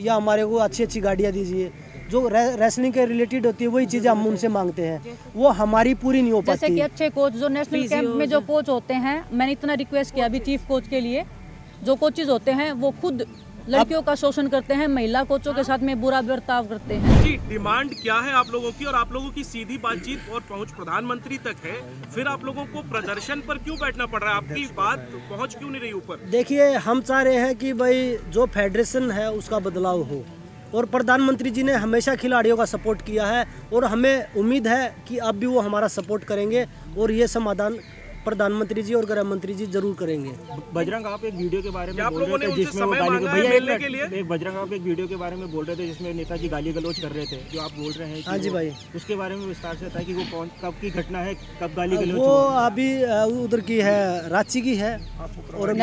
या हमारे को अच्छी अच्छी गाड़ियाँ दीजिए। जो रेसलिंग के रिलेटेड होती है वही चीज़ें हम उनसे मांगते हैं, वो हमारी पूरी नहीं हो पाती। जैसे कि अच्छे कोच जो नेशनल कैंप में जो कोच होते हैं, मैंने इतना रिक्वेस्ट किया अभी चीफ कोच के लिए, जो कोचेज होते हैं वो खुद लड़कियों का शोषण करते हैं, महिला कोचों के साथ में बुरा बर्ताव करते हैं। जी, डिमांड क्या है आप लोगों की, और आप लोगों की सीधी बातचीत और पहुंच प्रधानमंत्री तक है, फिर आप लोगों को प्रदर्शन पर क्यों बैठना पड़ रहा है? आपकी बात पहुंच क्यों नहीं रही ऊपर? देखिए, हम चाह रहे हैं कि भाई जो फेडरेशन है उसका बदलाव हो, और प्रधानमंत्री जी ने हमेशा खिलाड़ियों का सपोर्ट किया है और हमें उम्मीद है कि अब भी वो हमारा सपोर्ट करेंगे और ये समाधान प्रधानमंत्री जी और गृह मंत्री जी जरूर करेंगे। बजरंग, आप एक वीडियो के बारे में बोल रहे थे जिसमें वो बजरंग आप एक वीडियो के बारे में बोल रहे थे जिसमें नेताजी गाली गलौज कर रहे थे, जो आप बोल रहे हैं। हाँ जी भाई, उसके बारे में विस्तार से था कि वो कौन कब की घटना है, कब गाली गलौज? वो अभी उधर की है, रांची की है, और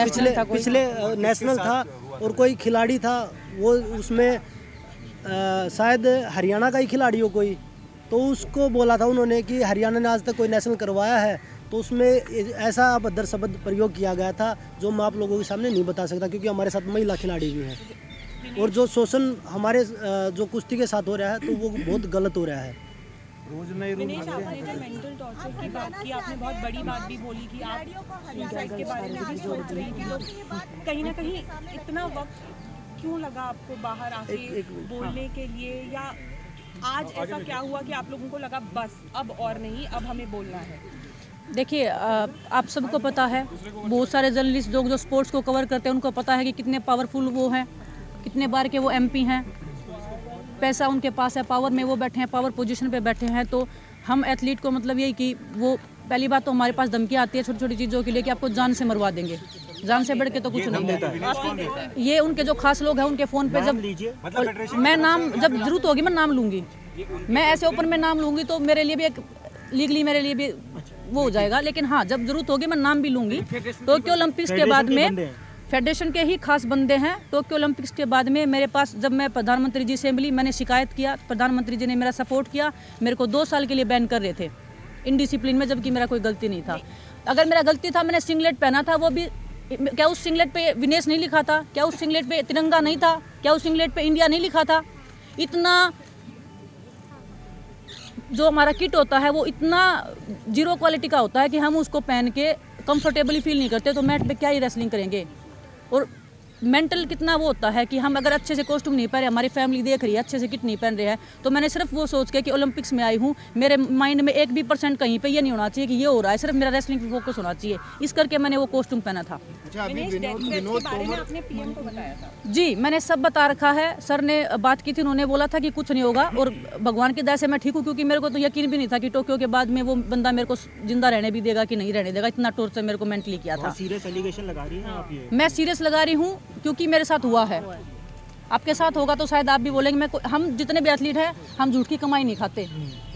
पिछले नेशनल था और कोई खिलाड़ी था, वो उसमें शायद हरियाणा का ही खिलाड़ी हो कोई, तो उसको बोला था उन्होंने कि हरियाणा ने आज तक कोई नेशनल करवाया है, तो उसमें ऐसा अभद्र शब्द प्रयोग किया गया था जो मैं आप लोगों के सामने नहीं बता सकता, क्योंकि हमारे साथ महिला खिलाड़ी भी हैं और जो शोषण हमारे जो कुश्ती के साथ हो रहा है तो वो बहुत गलत हो रहा है। विनेश, आपने जो मेंटल टॉर्चर की बात की, आपने बहुत बड़ी बात भी बोली कि आप सुसाइड के बारे में भी सोच रही थी, तो कहीं ना कहीं इतना वक्त क्यों लगा आपको बाहर आके बोलने के लिए, या आज ऐसा क्या हुआ कि आप लोगों को लगा बस अब और नहीं, अब हमें बोलना है? देखिए, आप सबको पता है, बहुत सारे जर्नलिस्ट जो स्पोर्ट्स को कवर करते हैं उनको पता है कि कितने पावरफुल वो हैं, कितने बार के वो एमपी हैं, पैसा उनके पास है, पावर में वो बैठे हैं, पावर पोजीशन पे बैठे हैं। तो हम एथलीट को मतलब यही कि वो पहली बात तो हमारे पास धमकी आती है छोटी छोटी चीज़ों के लिए कि आपको जान से मरवा देंगे, जान से बढ़ के तो कुछ नहीं है। ये उनके जो खास लोग हैं उनके फ़ोन पे जब मैं नाम, जब जरूरत होगी मैं नाम लूँगी, मैं ऐसे ओपन में नाम लूँगी तो मेरे लिए भी एक लीगली मेरे लिए भी वो हो जाएगा, लेकिन हाँ जब जरूरत होगी मैं नाम भी लूँगी। टोक्यो ओलंपिक्स के बाद में फेडरेशन के ही खास बंदे हैं। टोक्यो ओलंपिक्स के बाद में मेरे पास जब मैं प्रधानमंत्री जी से मिली, मैंने शिकायत किया, प्रधानमंत्री जी ने मेरा सपोर्ट किया, मेरे को 2 साल के लिए बैन कर रहे थे इनडिसिप्लिन में, जबकि मेरा कोई गलती नहीं था। अगर मेरा गलती था, मैंने सिंगलेट पहना था, वो भी क्या उस सिंगलेट पे विनेश नहीं लिखा था? क्या उस सिंगलेट पे तिरंगा नहीं था? क्या उस सिंगलेट पे इंडिया नहीं लिखा था? इतना जो हमारा किट होता है वो इतना जीरो क्वालिटी का होता है कि हम उसको पहन के कंफर्टेबली फील नहीं करते, तो मैट पे क्या ही रेसलिंग करेंगे। और मेंटल कितना वो होता है कि हम अगर अच्छे से कॉस्ट्यूम नहीं पहन रहे, हमारी फैमिली देख रही है, अच्छे से किट नहीं पहन रहे हैं, तो मैंने सिर्फ वो सोच के कि ओलंपिक्स में आई हूँ, मेरे माइंड में 1 भी % कहीं पे ये नहीं होना चाहिए कि ये हो रहा है, सिर्फ मेरा रेसलिंग पे फोकस होना चाहिए, इस करके मैंने वो कॉस्ट्यूम पहना था। जी, मैंने सब बता रखा है, सर ने बात की थी, उन्होंने बोला था कि कुछ नहीं होगा, और भगवान की दया से मैं ठीक हूँ, क्योंकि मेरे को तो यकीन भी नहीं था कि टोक्यो के बाद में वो बंदा मेरे को जिंदा रहने भी देगा कि नहीं रहने देगा, इतना टॉर्चर मेरे को मेंटली किया था। सीरियस एलिगेशन लगा रही हैं आप? ये मैं सीरियस लगा रही हूँ क्योंकि मेरे साथ हुआ है, आपके साथ होगा तो शायद आप भी बोलेंगे। हम जितने भी एथलीट हैं, हम झूठ की कमाई नहीं खाते,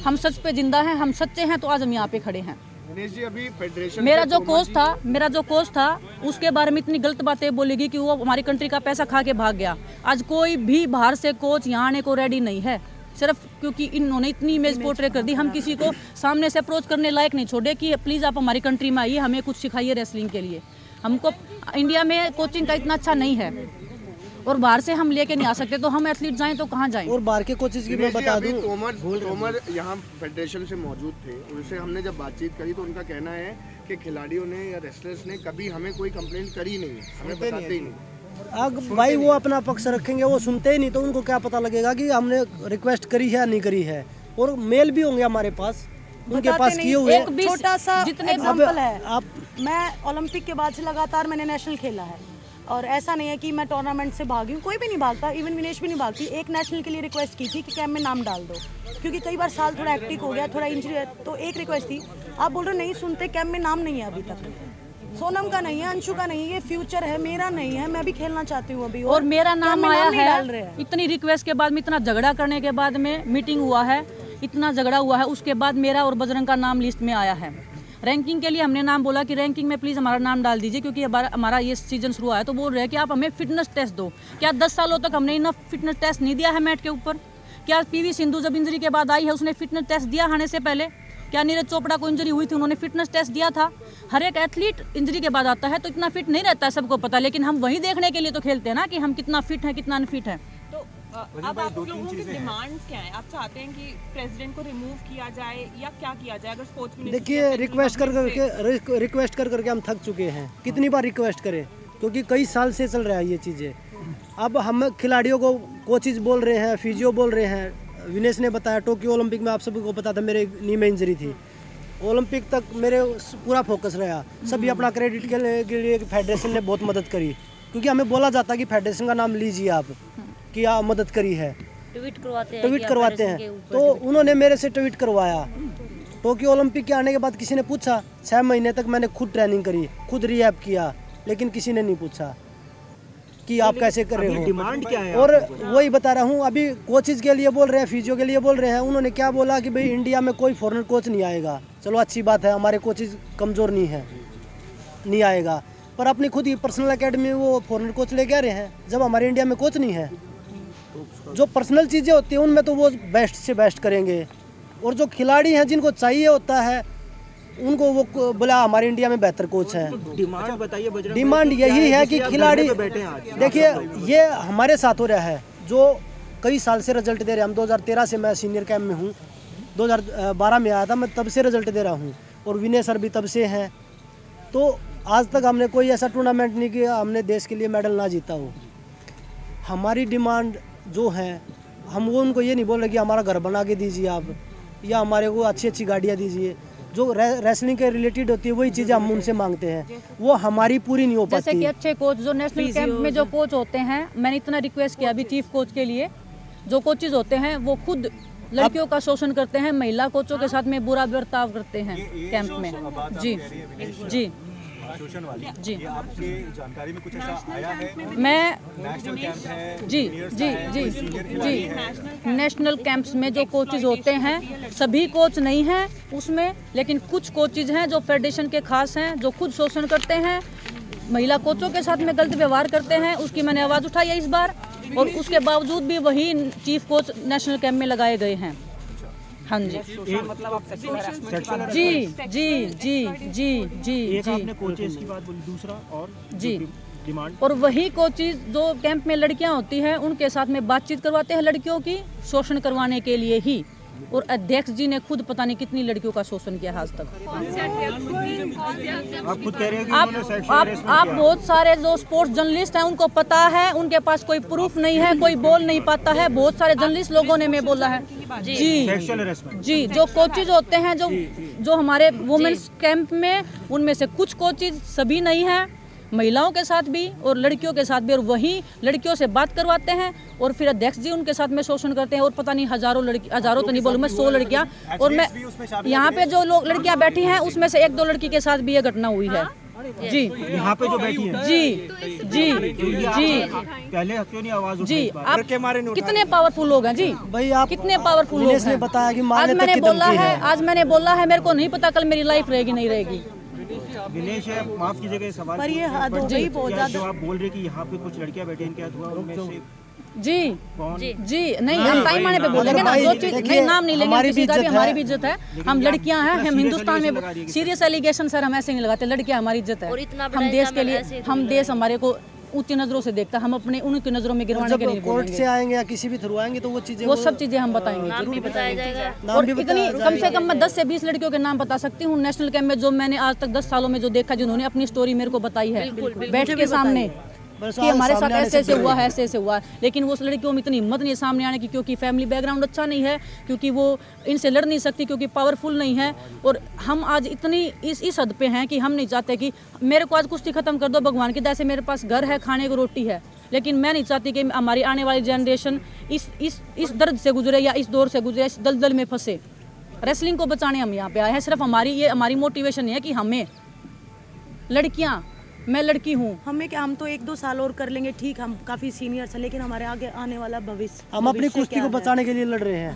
हम सच पे जिंदा हैं, हम सच्चे हैं, तो आज हम यहाँ पे खड़े हैं। जी, अभी फेडरेशन मेरा जो कोच था उसके बारे में इतनी गलत बातें बोलेगी कि वो हमारी कंट्री का पैसा खा के भाग गया। आज कोई भी बाहर से कोच यहाँ आने को रेडी नहीं है, सिर्फ क्योंकि इन्होंने इतनी इमेज पोर्ट्रे कर दी। हम किसी को सामने से अप्रोच करने लायक नहीं छोड़े कि प्लीज़ आप हमारी कंट्री में आइए, हमें कुछ सिखाइए रेसलिंग के लिए। हमको इंडिया में कोचिंग का इतना अच्छा नहीं है और बाहर से हम लेके नहीं आ सकते, तो हम एथलीट जाएं तो कहाँ जाएं? और बाहर के कोचेस की मैं बता दूं, तोमर यहाँ फेडरेशन से मौजूद थे, उनसे हमने जब बातचीत करी तो उनका कहना है कि खिलाड़ियों ने या रेसलर्स ने कभी हमें कोई कंप्लेंट करी नहीं है, हमें बताते ही नहीं। अब भाई वो अपना पक्ष रखेंगे, वो सुनते ही नहीं, तो उनको क्या पता लगेगा कि हमने रिक्वेस्ट करी है या नहीं करी है। और मेल भी होंगे हमारे पास, उनके पास किए हुए। छोटा सा एग्जांपल है, आप मैं ओलंपिक के बाद से लगातार मैंने नेशनल खेला है, और ऐसा नहीं है कि मैं टूर्नामेंट से भागी हूँ, कोई भी नहीं भागता, इवन विनेश भी नहीं भागती। एक नेशनल के लिए रिक्वेस्ट की थी कि कैंप में नाम डाल दो, क्योंकि कई बार साल थोड़ा एक्टिव हो गया, थोड़ा इंजरी है, तो एक रिक्वेस्ट थी। आप बोल रहे नहीं सुनते, कैंप में नाम नहीं है अभी तक, सोनम का नहीं है, अंशु का नहीं है, ये फ्यूचर है, मेरा नहीं है, मैं भी खेलना चाहती हूँ अभी, और मेरा नाम आया है। इतनी रिक्वेस्ट के बाद में, इतना झगड़ा करने के बाद में, मीटिंग हुआ है, इतना झगड़ा हुआ है, उसके बाद मेरा और बजरंग का नाम लिस्ट में आया है। रैंकिंग के लिए हमने नाम बोला कि रैंकिंग में प्लीज़ हमारा नाम डाल दीजिए, क्योंकि हमारा ये सीजन शुरू हुआ है, तो बोल रहे हैं कि आप हमें फिटनेस टेस्ट दो। क्या 10 सालों तक हमने इनफ फिटनेस टेस्ट नहीं दिया है मैट के ऊपर? क्या पीवी सिंधु जब इंजरी के बाद आई है उसने फिटनेस टेस्ट दिया आने से पहले? क्या नीरज चोपड़ा को इंजरी हुई थी, उन्होंने फिटनेस टेस्ट दिया था? हर एक एथलीट इंजरी के बाद आता है तो इतना फिट नहीं रहता है, सबको पता, लेकिन हम वही देखने के लिए तो खेलते हैं ना कि हम कितना फिट हैं, कितना अनफिट हैं। तो अब आप लोगों की डिमांड्स क्या है? आप चाहते हैं कि प्रेसिडेंट को रिमूव किया जाए या क्या किया जाए? अगर स्पोर्ट्स मिनिस्टर देखिए, रिक्वेस्ट कर करके हम थक चुके हैं। कितनी बार रिक्वेस्ट करें, क्योंकि कई साल से चल रहा है ये चीज़ें। अब हम खिलाड़ियों को कोचेज बोल रहे हैं, फिजियो बोल रहे हैं। विनेश ने बताया टोक्यो ओलंपिक में, आप सभी को पता था मेरे नी में इंजरी थी। ओलंपिक तक मेरे पूरा फोकस रहा। सभी अपना क्रेडिट के लिए फेडरेशन ने बहुत मदद करी, क्योंकि हमें बोला जाता कि फेडरेशन का नाम लीजिए आप, कि आप मदद करी है, ट्वीट करवाते हैं। तो उन्होंने मेरे से ट्वीट करवाया। टोक्यो ओलंपिक के आने के बाद किसी ने पूछा? 6 महीने तक मैंने खुद ट्रेनिंग करी, खुद रिहैब किया, लेकिन किसी ने नहीं पूछा कि आप कैसे कर रहे हो, डिमांड क्या है। और वही बता रहा हूँ, अभी कोचेज के लिए बोल रहे हैं, फिजियो के लिए बोल रहे हैं। उन्होंने क्या बोला कि भाई इंडिया में कोई फॉरेनर कोच नहीं आएगा। चलो अच्छी बात है, हमारे कोचेज कमज़ोर नहीं आएगा, पर अपनी खुद ही पर्सनल अकेडमी में वो फॉरेनर कोच लेके आ रहे हैं, जब हमारे इंडिया में कोच नहीं है। जो पर्सनल चीज़ें होती हैं उनमें तो वो बेस्ट से बेस्ट करेंगे, और जो खिलाड़ी हैं जिनको चाहिए होता है उनको वो बोला हमारे इंडिया में बेहतर कोच है। डिमांड बताइए बजरंग। डिमांड यही है कि खिलाड़ी, देखिए ये हमारे साथ हो रहा है, जो कई साल से रिजल्ट दे रहे हैं। हम 2013 से मैं सीनियर कैंप में हूँ, 2012 में आया था मैं, तब से रिजल्ट दे रहा हूँ, और विनय सर भी तब से हैं। तो आज तक हमने कोई ऐसा टूर्नामेंट नहीं किया हमने देश के लिए मेडल ना जीता हो। हमारी डिमांड जो है, हम वो उनको ये नहीं बोल रहे कि हमारा घर बना के दीजिए आप, या हमारे को अच्छी गाड़ियाँ दीजिए। जो रेसलिंग के रिलेटेड होती है वही चीज़ें हम उनसे मांगते हैं, वो हमारी पूरी नहीं हो पाती। जैसे कि अच्छे कोच जो नेशनल कैंप में जो कोच होते हैं, मैंने इतना रिक्वेस्ट किया अभी चीफ कोच के लिए, जो कोचेज होते हैं वो खुद लड़कियों का शोषण करते हैं, महिला कोचों के साथ में बुरा बर्ताव करते हैं कैंप में। जी शोषण वाली जी, आपके जानकारी में कुछ ऐसा आया है? मैं नेशनल कैंप है जी नेशनल कैंप्स में जो कोचेज होते हैं, सभी कोच नहीं हैं उसमें, लेकिन कुछ कोचेज हैं जो फेडरेशन के खास हैं, जो खुद शोषण करते हैं, महिला कोचों के साथ में गलत व्यवहार करते हैं। उसकी मैंने आवाज़ उठाई है इस बार, और उसके बावजूद भी वही चीफ कोच नेशनल कैंप में लगाए गए हैं। हाँ जी, जी आपने कोचेस की बात बोली, दूसरा और जी डिमांड, और वही कोचेस जो कैंप में लड़कियां होती हैं उनके साथ में बातचीत करवाते हैं लड़कियों की, शोषण करवाने के लिए ही। और अध्यक्ष जी ने खुद पता नहीं कितनी लड़कियों का शोषण किया आज तक। आप खुद कह रहे हैं कि आप बहुत सारे जो स्पोर्ट्स जर्नलिस्ट हैं उनको पता है, उनके पास कोई प्रूफ नहीं है, कोई बोल नहीं पाता है। बहुत सारे जर्नलिस्ट लोगों ने मैं बोला है जी, जो कोचेज होते हैं जो हमारे वुमेन्स कैंप में, उनमें से कुछ कोचेज, सभी नहीं है, महिलाओं के साथ भी और लड़कियों के साथ भी, और वही लड़कियों से बात करवाते हैं, और फिर अध्यक्ष जी उनके साथ में शोषण करते हैं। और पता नहीं हजारों तो नहीं बोलूँ मैं, 100 लड़कियां, और मैं यहाँ पे जो लोग लड़कियां बैठी हैं उसमें से 1-2 लड़की के साथ भी ये घटना हुई है जी, यहाँ पे जो बैठी है पहले क्यों नहीं आवाज जी। आप कितने पावरफुल लोग हैं जी भाई, आप कितने पावरफुल लोग हैं। बताया कि आज मैंने बोला है, मेरे को नहीं पता कल मेरी लाइफ रहेगी नहीं रहेगी। विनेश, माफ कीजिएगा ये सवाल, पर ये हद हो गई बहुत ज्यादा। जो आप बोल रहे कि यहाँ पे कुछ लड़कियां बैठी हैं, इनके हाथ हुआ उनमें से जी नहीं, हम टाइम आने पे बोलेंगे ना, जो चीज नहीं, नाम नहीं लेंगे किसी का भी, हमारी भी इज्जत है। हम लड़कियां हैं, हम हिंदुस्तान में सीरियस एलिगेशन सर हम ऐसे नहीं लगाते, लड़कियां हमारी इज्जत है। हम देश के लिए, हम देश हमारे को ऊंची नजरों से देखता, हम अपने उनकी नजरों में गिरवाने के लिए कोर्ट से आएंगे या किसी भी थ्रू आएंगे तो वो सब चीजें हम बताएंगे, जरूर बताया जाएगा। और इतनी कम से कम मैं 10 से 20 लड़कियों के नाम बता सकती हूँ नेशनल कैंप में, जो मैंने आज तक 10 सालों में जो देखा, जिन्होंने अपनी स्टोरी मेरे को बताई है बैठ के सामने कि हमारे साथ ऐसे हुआ है, ऐसे हुआ है। लेकिन वो लड़कियों में इतनी हिम्मत नहीं सामने आने की, क्योंकि फैमिली बैकग्राउंड अच्छा नहीं है, क्योंकि वो इनसे लड़ नहीं सकती, क्योंकि पावरफुल नहीं है। और हम आज इतनी इस हद पे हैं कि हम नहीं चाहते कि मेरे को आज कुश्ती खत्म कर दो भगवान की दया से, मेरे पास घर है, खाने को रोटी है, लेकिन मैं नहीं चाहती कि हमारी आने वाली जनरेशन इस दर्द से गुजरे या इस दौर से गुजरे, इस दलदल में फंसे। रेसलिंग को बचाने हम यहाँ पे आए हैं। सिर्फ हमारी मोटिवेशन है कि हमें लड़कियाँ, मैं लड़की हूँ, हम तो 1-2 साल और कर लेंगे, ठीक, हम काफी सीनियर हैं, लेकिन हमारे आगे आने वाला भविष्य, हम अपनी कुश्ती को बचाने के लिए लड़ रहे हैं।